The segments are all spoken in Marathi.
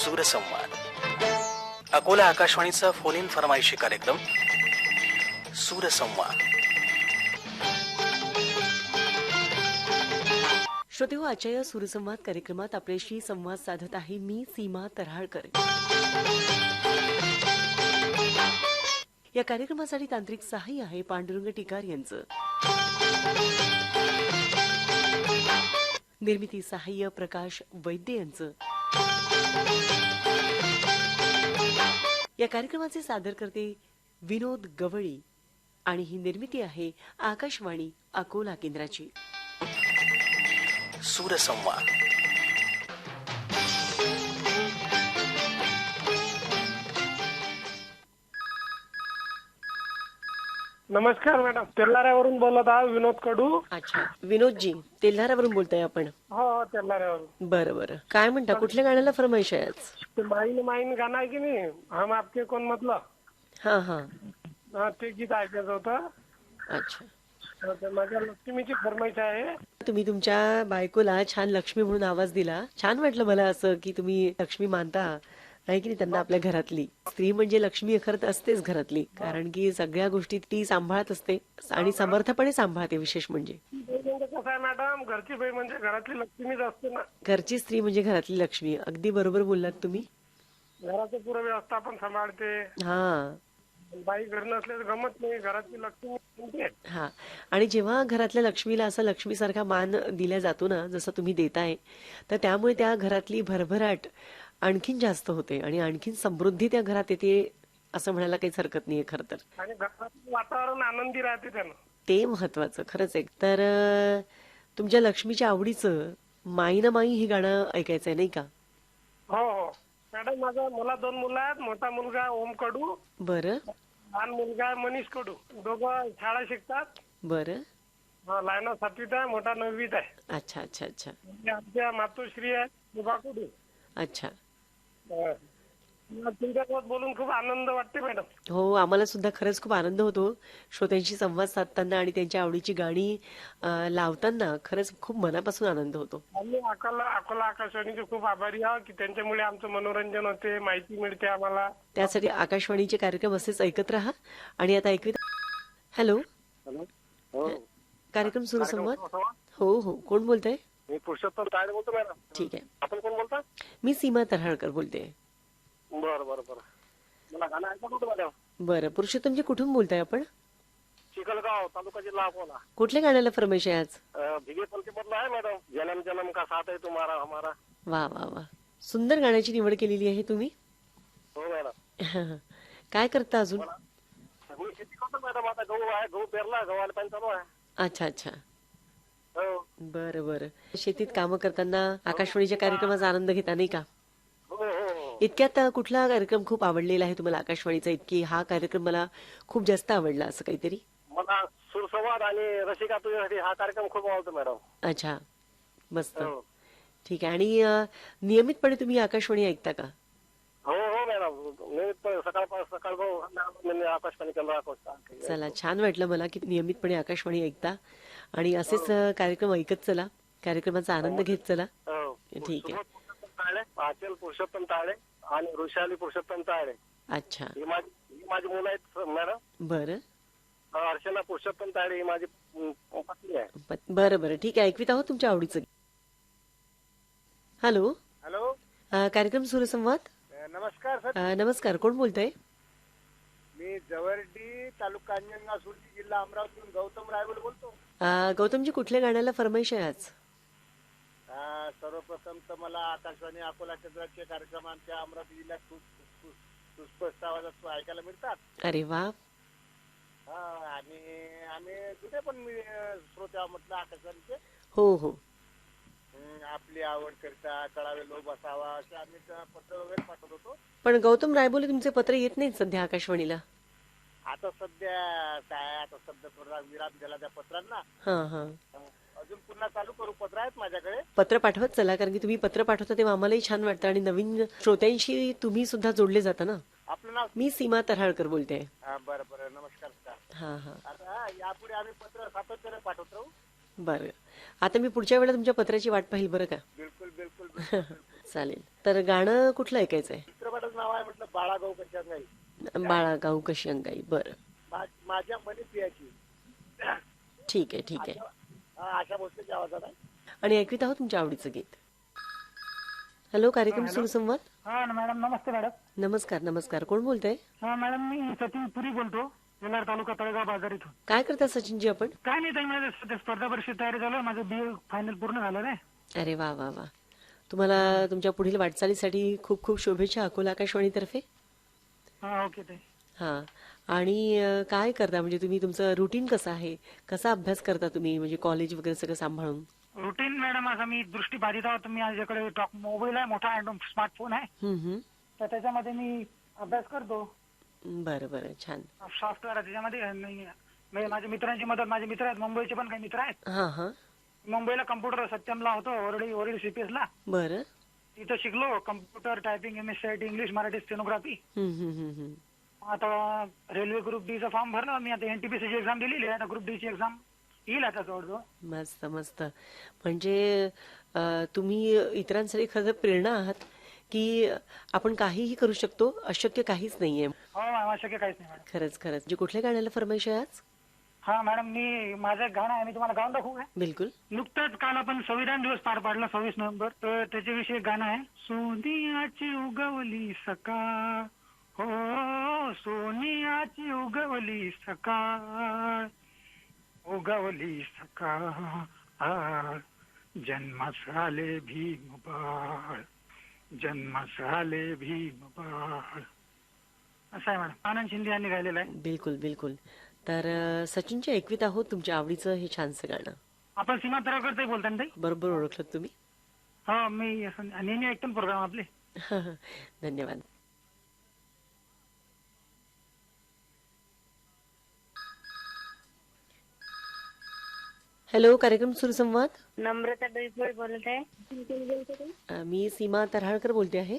सूरसंवाद अकोला आकाशवाणीचा फोन इन फरमाईशी कार्यक्रम सूरसंवाद. श्रोते हो, आजच्या या सूरसंवाद कार्यक्रमात आपल्याशी संवाद साधत आहे मी सीमा तऱ्हाळकर. या कार्यक्रमासाठी तांत्रिक सहाय्य आहे पांडुरंग टिकार यांचं. निर्मिती सहाय्य प्रकाश वैद्य यांचं. या कार्यक्रमाचे सादर करते विनोद गवळी आणि ही निर्मिती आहे आकाशवाणी अकोला केंद्राची. सूरसंवाद. नमस्कार मॅडम, तेल्हाऱ्यावरून बोलत आहात विनोद कडू. अच्छा, विनोदजी तेल्हारावरून बोलताय आपण. हो, तेल्हाऱ्यावरून. बरं बरं, काय म्हणता, कुठल्या गाण्याला फरमाईश आहे आज? ते माईन माईन गाणं आहे की नाही, हम आपके कोण म्हटलं, हा हा, ते गीत ऐकायचं होतं. अच्छा. तर माझ्या लक्ष्मीची फरमाईश आहे. तुम्ही तुमच्या बायकोला छान लक्ष्मी म्हणून आवाज दिला. छान वाटलं मला असं की तुम्ही लक्ष्मी मानता नाही की नाही त्यांना. आपल्या घरातली स्त्री म्हणजे लक्ष्मी खरं तर असतेच घरातली, कारण की सगळ्या गोष्टी ती सांभाळत असते आणि समर्थपणे सांभाळते. विशेष म्हणजे कसं आहे मॅडम, घरची बाई म्हणजे घरातली लक्ष्मीच असते ना. घरची स्त्री म्हणजे घरातली लक्ष्मी. अगदी बरोबर बोललात तुम्ही. घराचं पुरं व्यवस्थापन सांभाळते. हा बाई घर नसले तर गमत नाही, घरातली लक्ष्मी म्हणते. हा, आणि जेव्हा घरातल्या लक्ष्मीला असा लक्ष्मीसारखा मान दिला जातो ना, जसं तुम्ही देताय, तर त्यामुळे त्या घरातली भरभराट आणखीन जास्त होते आणि आणखीन समृद्धी त्या घरात येते असं म्हणायला काहीच हरकत नाहीये खरं तर. आणि घरातलं वातावरण आनंदी राहते त्यानं. ते महत्वाचं खरंच आहे. तर तुमच्या लक्ष्मीच्या आवडीचं माई ना माई हे गाणं ऐकायचंय नाही का? हो हो मॅडम, मला 2 मुलं आहेत. मोठा मुलगा ओम कडू, बरं लहान मुलगा आहे मनीष कडू. दोघं शाळा शिकतात. बरं. लहाना 7वीत आहे, मोठा 9वीत आहे. अच्छा अच्छा अच्छा म्हणजे आमच्या मातोश्री आहे मुगा कडू. अच्छा. मला तुमच्यासोबत बोलून खूप आनंद वाटते मॅडम. हो, आम्हाला सुद्धा खरंच खूप आनंद होतो श्रोत्यांशी संवाद साधताना आणि त्यांच्या आवडीची गाणी लावताना. खरंच खूप मनापासून आनंद होतो. आम्ही अकोला आकाशवाणीचे खूप आभारी आहोत की त्यांच्यामुळे आमचं मनोरंजन होते, माहिती मिळते आम्हाला. त्यासाठी आकाशवाणीचे कार्यक्रम असेच ऐकत राहा. आणि आता ऐकूया. हॅलो, कार्यक्रम सुरू संवाद. हो हो, कोण बोलतंय? मी पुरुषोत्तम तायडे बोलतो मॅडम. ठीक आहे, आपण कोण बोलता? मी सीमा तऱ्हाळकर बोलते. बरं बरं बरं, मला गाणं ऐकत होतं मॅडम. बरं, पुरुषोत्तमजी कुठून बोलताय आपण? चिखलगाव, तालुका जिल्हा अकोला. कुठल्या गाण्याला फरमाईश आहे आज? भिगे पलके मधलं आहे मॅडम, जन्म जन्म का साथ है तुम्हारा हमारा. वा वा वा, सुंदर गाण्याची निवड केलेली आहे तुम्ही. हो मॅडम. काय करता अजून? मी शेती करतो मॅडम. आता गहू आहे, गहू पेरला, गव्हाला पाणी चालू आहे. अच्छा अच्छा, हो बरं बरं. शेतीत कामं करताना आकाशवाणीच्या कार्यक्रमाचा आनंद घेता नाही का? हो हो. इतक्यात कुठला कार्यक्रम खूप आवडलेला आहे तुम्हाला आकाशवाणीचा, इतकी हा कार्यक्रम मला खूप जास्त आवडला असं काहीतरी? मला सुरसंवाद आणि रसिका तुझ्यासाठी हा कार्यक्रम खूप आवडतो मॅडम. अच्छा, मस्त. हो ठीक आहे. आणि नियमितपणे तुम्ही आकाशवाणी ऐकता का? हो हो मॅडम, मी सकाळ आकाशवाणी केंद्र ऐकतो. चला, छान वाटलं मला की नियमितपणे आकाशवाणी ऐकता आणि असेच कार्यक्रम ऐकत चला, कार्यक्रमाचा आनंद घेत चला. ठीक आहे. आचल पुरुषोत्तम तायडे आणि ऋषाली पुरुषोत्तम तायडे. अच्छा, ही माझी मुलं आहेत मॅडम. बरं अर्चना पुरुषोत्तम तायडे ही माझी पत्नी आहे. बरं बरं, ठीक आहे. ऐकवीत आहोत तुमच्या आवडीचं. हॅलो हॅलो, कार्यक्रम सूरसंवाद. नमस्कार सर. नमस्कार, कोण बोलतंय? मी जवळडी, तालुका अंजनगाव, सुरजी, जिल्हा अमरावतीतून गौतम रायवल बोलतो. गौतमजी, कुठल्या गाण्याला फरमाईश आहे आज? सर्वप्रथम तर मला आकाशवाणी अकोला केंद्राचे कार्यक्रम आमच्या अमरावती जिल्ह्यात खूप सुस्पष्ट आवाजात ऐकायला मिळतात. अरे वा. आणि आम्ही कुठे पण मी श्रोते म्हटलं आकाशवाणीचे. हो हो, आपली आवड करता कळावे लोक बसावा असे आम्ही पत्र वगैरे पाठवत होतो. पण गौतम रायबोले तुमचे पत्र येत नाहीत सध्या आकाशवाणीला. आता सध्या थोडा विराम दिला त्या पत्रांना. हा हा, अजून पुन्हा चालू करू. पत्र आहेत माझ्याकडे. पत्र पाठवत चला, कारण की तुम्ही पत्र पाठवता तेव्हा आम्हालाही छान वाटतं आणि नवीन श्रोत्यांशी तुम्ही सुद्धा जोडले जाता ना. आपलं नाव? मी सीमा तऱ्हाळकर बोलते. बरं बरं, नमस्कार सर. हा हा, आता यापुढे आम्ही पत्र सातत्याने पाठवत राहू. बरं. आता मी पुढच्या वेळेला तुमच्या पत्राची वाट पाहिल बरं का. बिलकुल बिलकुल. चालेल. तर गाणं कुठलं ऐकायचंय? चित्रपटाचं नाव आहे म्हटलं बाळा गहू कशा नाही बाळा गाऊ कशी अंगाई. बरं, माझ्या मनी प्रियाची ठीक आहे, ठीक आहे. आशा भोसलेच्या आवाजात आहे. आणि ऐकवीत आहोत तुमच्या आवडीचं गीत. हॅलो, कार्यक्रम सुरसंवाद. हा मॅडम, नमस्ते मॅडम. नमस्कार, नमस्कार. कोण बोलतंय? हा मॅडम, मी सचिन पुरी बोलतो, येलार तालुका तळेगाव बाजार इथून. काय करता सचिनजी आपण? काय नाही ताई, माझं सध्या स्पर्धा परीक्षेची तयारी चालू आहे. माझं BA फायनल पूर्ण झालं नाही. अरे वा वा वा. तुम्हाला तुमच्या पुढील वाटचालीसाठी खूप खूप शुभेच्छा अकोला आकाशवाणीतर्फे. हा ओके ताई. हा. आणि काय करता म्हणजे तुम्ही तुमचं रुटीन कसं आहे? कसा अभ्यास करता तुम्ही म्हणजे कॉलेज वगैरे सगळं सांभाळून? रुटीन मॅडम, असं मी दृष्टीबाधित आहोत. माझ्याकडे मोबाईल आहे, मोठा स्मार्टफोन आहे, हम्म. तर त्याच्यामध्ये मी अभ्यास करतो. बरं बरं, छान. सॉफ्टवेअर आहे त्याच्यामध्ये. माझ्या मित्रांची मदत, माझे मित्र आहेत मुंबईचे पण काही मित्र आहेत. हा हा. मुंबईला कम्प्युटर सत्यमला होतो, वरळी CPS ला. बरं. तिथं शिकलो computer typing, MS CIT, English Marathi stenography. हम्म. आता रेल्वे ग्रुप डी चा फॉर्म भरला मी. आता NTPC ची एक्झाम दिलेली आहे. आता ग्रुप डी ची एक्झाम येईल आता जवळजवळ. मस्त मस्त. म्हणजे तुम्ही इतरांसाठी खरं प्रेरणा आहात की आपण काहीही करू शकतो, अशक्य काहीच नाहीये. हो मॅम, शक्य काहीच नाही मॅडम. खरंच खरंच. म्हणजे कुठल्या गाण्याला फरमाईश आहे आज? हा मॅडम, माझं एक गाणं आहे, मी तुम्हाला गाऊन दाखवू काय? बिलकुल. नुकतंच काल आपण संविधान दिवस पार पाडला 26 नोव्हेंबर, तर त्याच्याविषयी एक गाणं आहे. सोनियाची उगवली सकाळ, हो सोनियाची उगवली सकाळ, उगवली सकाळ, जन्मास आले भीम बाळ, जन्मास आले भीम बाळ. असं आहे मॅडम. आनंद शिंदे यांनी गायलेलं आहे. बिलकुल बिलकुल. तर सचिनची ऐकवीत आहोत तुमच्या आवडीचं हे छानसं गाणं. आपण सीमा तरावकर बोलताय ना ताई? बरोबर ओळखलं तुम्ही. हो, मी नेहमी ऐकतो प्रोग्राम आपले. धन्यवाद. हॅलो, कार्यक्रम सुरसंवाद. नम्रता डोईफोड बोलत आहे. मी सीमा तऱ्हाळकर बोलते आहे.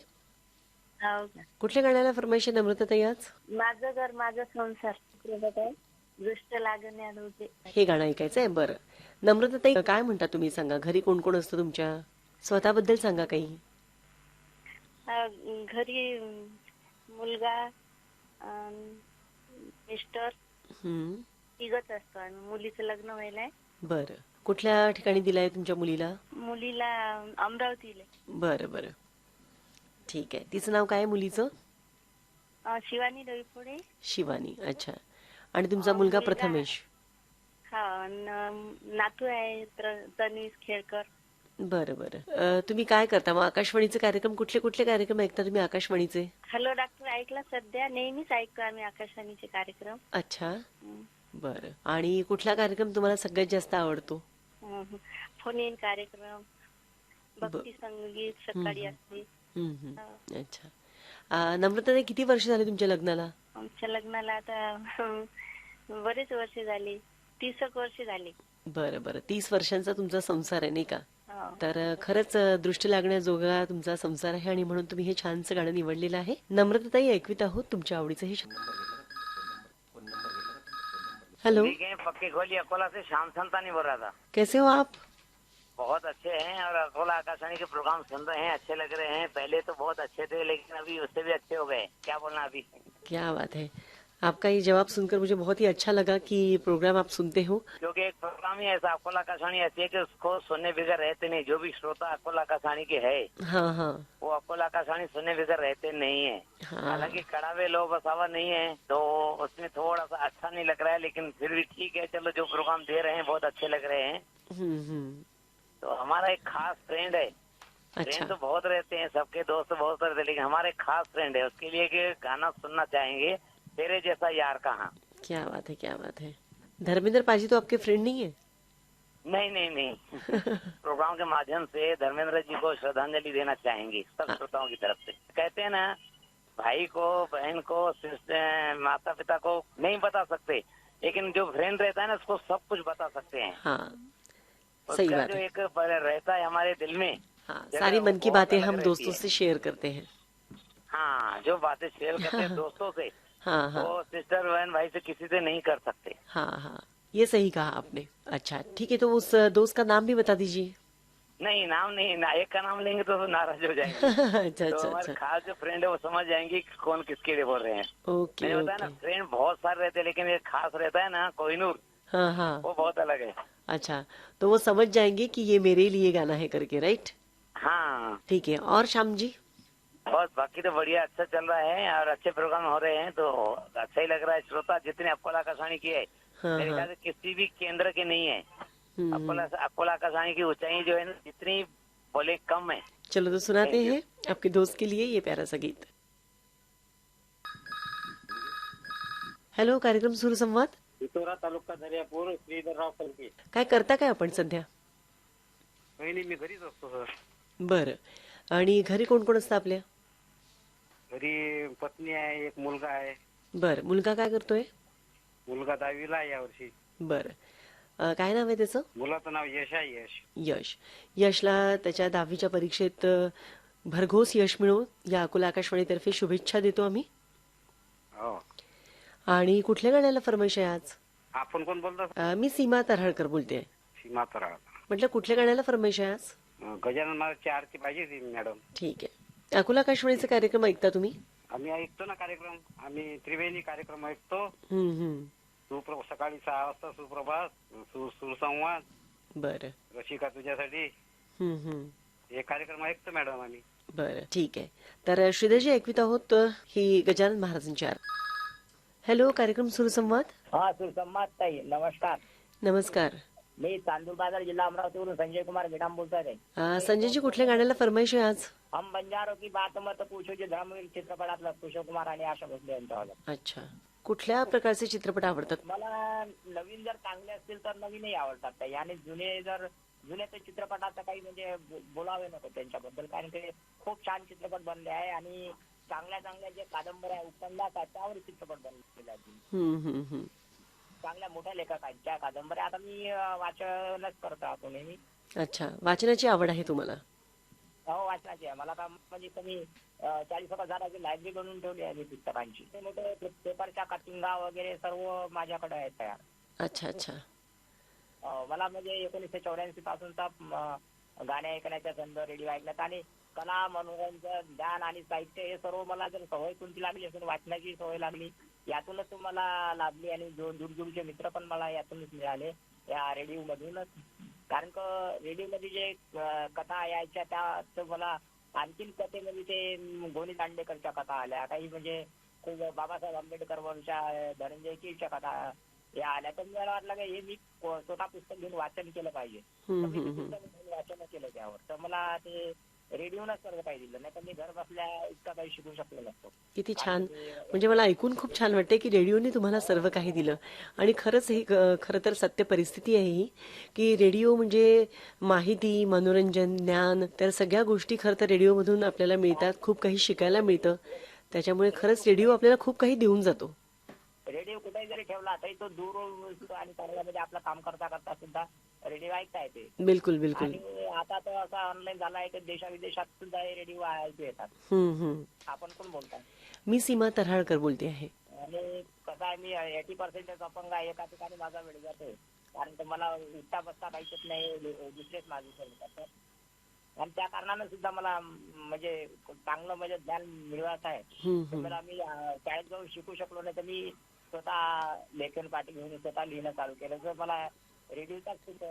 हो का? कुठल्या गाण्याला फरमाईश आहे नम्रताताई आज? माझं घर माझा संसार चित्रपट आहे. दृष्ट लागणे होते. हे गाणं ऐकायचं आहे. बरं, नम्रताताई काय म्हणता तुम्ही? सांगा, घरी कोण कोण असतं तुमच्या? स्वतःबद्दल सांगा काही. घरी मुलगा, मिस्टर, तिघच असतो आणि मुलीचं लग्न व्हायलंय. बरं, कुठल्या ठिकाणी दिलाय तुमच्या मुलीला? मुलीला अमरावतीला. बरं बरं, ठीक आहे. तिचं नाव काय आहे मुलीचं? शिवानी डोईफोडे. शिवानी. अच्छा. आणि तुमचा मुलगा प्रथमेश? हा. नातू आहे तन्वीस खेळकर. बरं बरं. तुम्ही काय करता मग? आकाशवाणीचे कार्यक्रम कुठले कुठले कार्यक्रम ऐकता तुम्ही आकाशवाणीचे? हॅलो डॉक्टर ऐकला सध्या. नेहमीच ऐकतो आम्ही आकाशवाणीचे कार्यक्रम. अच्छा, बरं. आणि कुठला कार्यक्रम तुम्हाला सगळ्यात जास्त आवडतो? फोन इन कार्यक्रम, भक्ती संगीत सकाळी असते. अच्छा. नम्रताताई, किती वर्ष झाले तुमच्या लग्नाला? आमच्या लग्नाला आता बरेच वर्ष झाले, 30 वर्ष झाले. बरं बरं. 30 वर्षांचा तुमचा संसार आहे नाही का? हो. तर खरंच दृष्टी लागण्याजोगा तुमचा संसार आहे आणि म्हणून तुम्ही हे छानसं गाणं निवडलेलं आहे. नम्रताताई, ऐकवीत आहोत तुमच्या आवडीचं हे. हेलो, पक्की खोली अकोला से श्याम संतानी बोल रहा था. कैसे हो आप? बहुत अच्छे हैं और अकोला आकाशवाणी के प्रोग्राम सुन रहे हैं, अच्छे लग रहे हैं. पहले तो बहुत अच्छे थे लेकिन अभी उससे भी अच्छे हो गए. क्या बोलना अभी? क्या बात है. आपका ये जवाब सुनकर मुझे बहुत ही अच्छा लगा कि प्रोग्राम आप सुनते हो. क्योंकि एक प्रोग्राम ही ऐसा अकोला आकाशवाणी ऐसी है कि उसको सुनने बगैर रहते नहीं. जो भी श्रोता अकोला आकाशवाणी के है, हाँ हाँ, वो अकोला आकाशवाणी सुनने बगैर रहते नहीं है. हाँ. हालांकि कड़ावे लो बसावा नहीं है तो उसमें थोड़ा सा अच्छा नहीं लग रहा है, लेकिन फिर भी ठीक है. चलो, जो प्रोग्राम दे रहे हैं बहुत अच्छे लग रहे हैं. तो हमारा एक खास फ्रेंड है. अच्छा. फ्रेंड तो बहुत रहते हैं, सबके दोस्त बहुत रहते हैं, लेकिन हमारे खास फ्रेंड है. उसके लिए कि गाना सुनना चाहेंगे, तेरे जैसा यार कहाँ. क्या बात है, क्या बात है. धर्मेंद्र पाजी तो आपके फ्रेंड नहीं है? नहीं नहीं नहीं. प्रोग्राम के माध्यम से धर्मेंद्र जी को श्रद्धांजलि देना चाहेंगे सब श्रोताओं की तरफ से. कहते हैं ना, भाई को, बहन को, माता पिता को नहीं बता सकते, लेकिन जो फ्रेंड रहता है ना उसको सब कुछ बता सकते हैं. हाँ, सही उसका बात जो है. एक रहता है हमारे दिल में. हाँ, जगह सारी मन की बहुत बातें अलग हम रहती दोस्तों है. से शेयर करते हैं. हाँ, जो बातें शेयर करते हैं दोस्तों से, हाँ हाँ वो सिस्टर बहन भाई से किसी से नहीं कर सकते. हाँ हाँ, ये सही कहा आपने. अच्छा, ठीक है. तो उस दोस्त का नाम भी बता दीजिए. नहीं नाम नहीं ना, एक का नाम लेंगे तो नाराज हो जाएंगे। अच्छा तो अच्छा हमारे अच्छा, खास जो फ्रेंड है वो समझ जाएंगे कि कौन किसके लिए बोल रहे हैं। ओके मैंने बताया ना, ओके, फ्रेंड बहुत सारे रहते हैं लेकिन एक खास रहता है ना, कोहिनूर, हाँ हाँ, वो बहुत अलग है। अच्छा, तो वो समझ जाएंगे कि ये मेरे लिए गाना है करके, राइट? हाँ, ठीक है। और श्याम जी? बहुत बाकी तो बढ़िया, अच्छा चल रहा है और अच्छे प्रोग्राम हो रहे हैं, तो अच्छा ही लग रहा है। श्रोता जितने अकोला आकाशवाणी की है, हाँ मेरे हाँ, ख्याल से किसी भी केंद्र के नहीं है। हम्म, अकोला आकाशवाणी की ऊंचाई जो है ना, जितनी बोले कम है। चलो तो सुनाते Thank you. हैं आपके दोस्त के लिए ये प्यारा सा गीत। हॅलो, कार्यक्रम सुरसंवाद. पिथोरा तालुका दर्यापूर, श्रीधरराव फलके. काय करता काय आपण सध्या? नाही मी घरीच असतो सर. बरं. आणि घरी कोण कोण असतं आपल्या? घरी पत्नी आहे, एक मुलगा आहे. बरं. मुलगा काय करतोय? मुलगा 10वीला आहे यावर्षी. बरं. काय नाव आहे त्याचं? मुलाचं नाव यश आहे. यश. यश. यशला त्याच्या 10वीच्या परीक्षेत भरघोस यश मिळो या अकोला आकाशवाणीतर्फे शुभेच्छा देतो आम्ही. हो. आणि कुठल्या गाण्याला फरमाईश आहे आज? आपण कोण बोलता? मी सीमा तऱ्हाळकर बोलते. सीमा तराळ. म्हटलं कुठल्या गाण्याला फरमाईश आहे आज? गजानन महाराजची आरती पाहिजे होती मॅडम. ठीक आहे. अकोला आकाशवाणीचे कार्यक्रम ऐकता तुम्ही? आम्ही ऐकतो ना कार्यक्रम. आम्ही त्रिवेणी कार्यक्रम ऐकतो. हम्म. सकाळी 6 वाजता सुप्रभात, सुरसंवाद, बरं. रसिका तुझ्यासाठी, हम्म. हे कार्यक्रम ऐकतो मॅडम आम्ही. बरं, ठीक आहे. तर श्रीधरजी ऐकवित आहोत ही गजानन महाराजांची आरती. हॅलो, कार्यक्रम सुरसंवाद. हा सुसंवाद ताई, नमस्कार. नमस्कार. मी तांदूळ बाजार जिल्हा अमरावतीवरून संजय कुमार गिडाम बोलतोय रे. संजयजी कुठल्या गाण्याला फरमाईश आहे आज? हम बंजारो की बात मत पूछो जे धर्मवीर चित्रपटातला कुशल कुमार आणि आशा भोसले यांच्यावाला. अच्छा. कुठल्या प्रकारचे चित्रपट आवडतात? मला नवीन जर चांगले असतील तर नवीनही आवडतात ताई, आणि जुने ते चित्रपटाचं काही म्हणजे बोलावे नको त्यांच्याबद्दल, कारण ते खूप छान चित्रपट बनले आहे आणि चांगल्या जे कादंबऱ्या उपन्यास आहेत त्यावर चित्रपट बनलेले आहेत. चांगल्या मोठ्या लेखकांच्या कादंबऱ्या आता मी वाचनच करतो आपण नेहमी. अच्छा, वाचनाची आवड आहे तुम्हाला? हो, वाचनाची आहे मला. आता म्हणजे कमी 40,000 लायब्ररी बनवून ठेवली आहे मी पुस्तकांची. ते मोठे पेपरच्या कटिंगा वगैरे सर्व माझ्याकडे आहेत तयार. अच्छा अच्छा. मला म्हणजे 1984 पासूनचा गाणे ऐकण्याचा छंद, रेडिओ ऐकण्याचा आणि कला, मनोरंजन, ज्ञान आणि साहित्य हे सर्व मला जर सवय कोणती लागली असेल, वाचनाची सवय लागली, यातूनच मला लाभली. आणि दूरदूरचे मित्र पण मला यातूनच मिळाले, या रेडिओ मधूनच. कारण रेडिओ मध्ये जे कथा यायच्या त्या मला आणखीन कथेमध्ये ते गोनी दांडेकरच्या कथा आल्या, काही म्हणजे बाबासाहेब आंबेडकर वरच्या धनंजय कीरच्या कथा या आल्या. तर मला वाटलं की हे मी स्वतः पुस्तक घेऊन वाचन केलं पाहिजे. वाचन केलं त्यावर. तर मला ते रेडिओनच सर्व काही दिलं, नाही तर मी घर बसल्या इतका काही शिकू शकलो नसतो. किती छान. म्हणजे मला ऐकून खूप छान वाटते की रेडिओने तुम्हाला सर्व काही दिलं. आणि खरंच ही खरं तर सत्य परिस्थिती आहे ही, की रेडिओ म्हणजे माहिती, मनोरंजन, ज्ञान, तर सगळ्या गोष्टी खरं तर रेडिओमधून आपल्याला मिळतात. खूप काही शिकायला मिळतं. त्याच्यामुळे खरंच रेडिओ आपल्याला खूप काही देऊन जातो. रेडिओ कुठेही जरी ठेवला तरी तो दूर आणि चांगल्यामध्ये आपलं काम करता करता सुद्धा रेडिओ ऐकता येते. बिलकुल बिलकुल. आणि आता तर असं ऑनलाईन झाला आहे की देशाविदेशात सुद्धा हे रेडिओ ऐकू येतात. आपण कोण बोलताय? मी सीमा तऱ्हाळकर बोलते आहे. आणि कसं आहे, मी 80% अपंग आहे. एका ठिकाणी माझा वेळ जातो, कारण मला उठता बसता काहीच येत नाही, दुसरेच माझे करतात. आणि त्या कारणानं सुद्धा मला म्हणजे चांगलं म्हणजे ज्ञान मिळवत आहे. मला मी शाळेत जाऊन शिकू शकलो नाही, तर मी स्वतः लेखन पाठी घेऊन स्वतः लिहिणं चालू केलं. तर मला रेडिओचाच खूप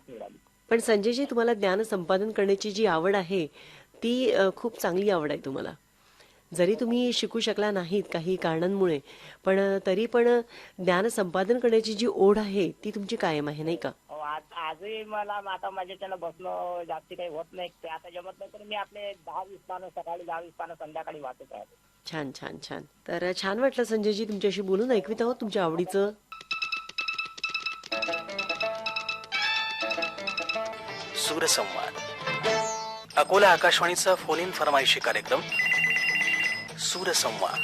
मिळाली. पण संजयजी, तुम्हाला ज्ञान संपादन करण्याची जी आवड आहे ती खूप चांगली आवड आहे तुम्हाला. जरी तुम्ही शिकू शकला नाहीत काही कारणांमुळे, पण तरी पण ज्ञान संपादन करण्याची जी ओढ आहे ती तुमची कायम आहे, नाही का? आजही मला आता माझ्याच्यानं बसणं जास्ती काही होत नाही. ते आता जमत नाही, तर मी आपले 10-20 पानं सकाळी, 10-20 पानं संध्याकाळी वाचत राहतो. छान छान छान. तर छान वाटलं संजयजी तुमच्याशी बोलून. ऐकवित आहोत तुमच्या आवडीचं सुरसंवाद. अकोला आकाशवाणीचा फोन इन फरमाईशी कार्यक्रम सुरसंवाद.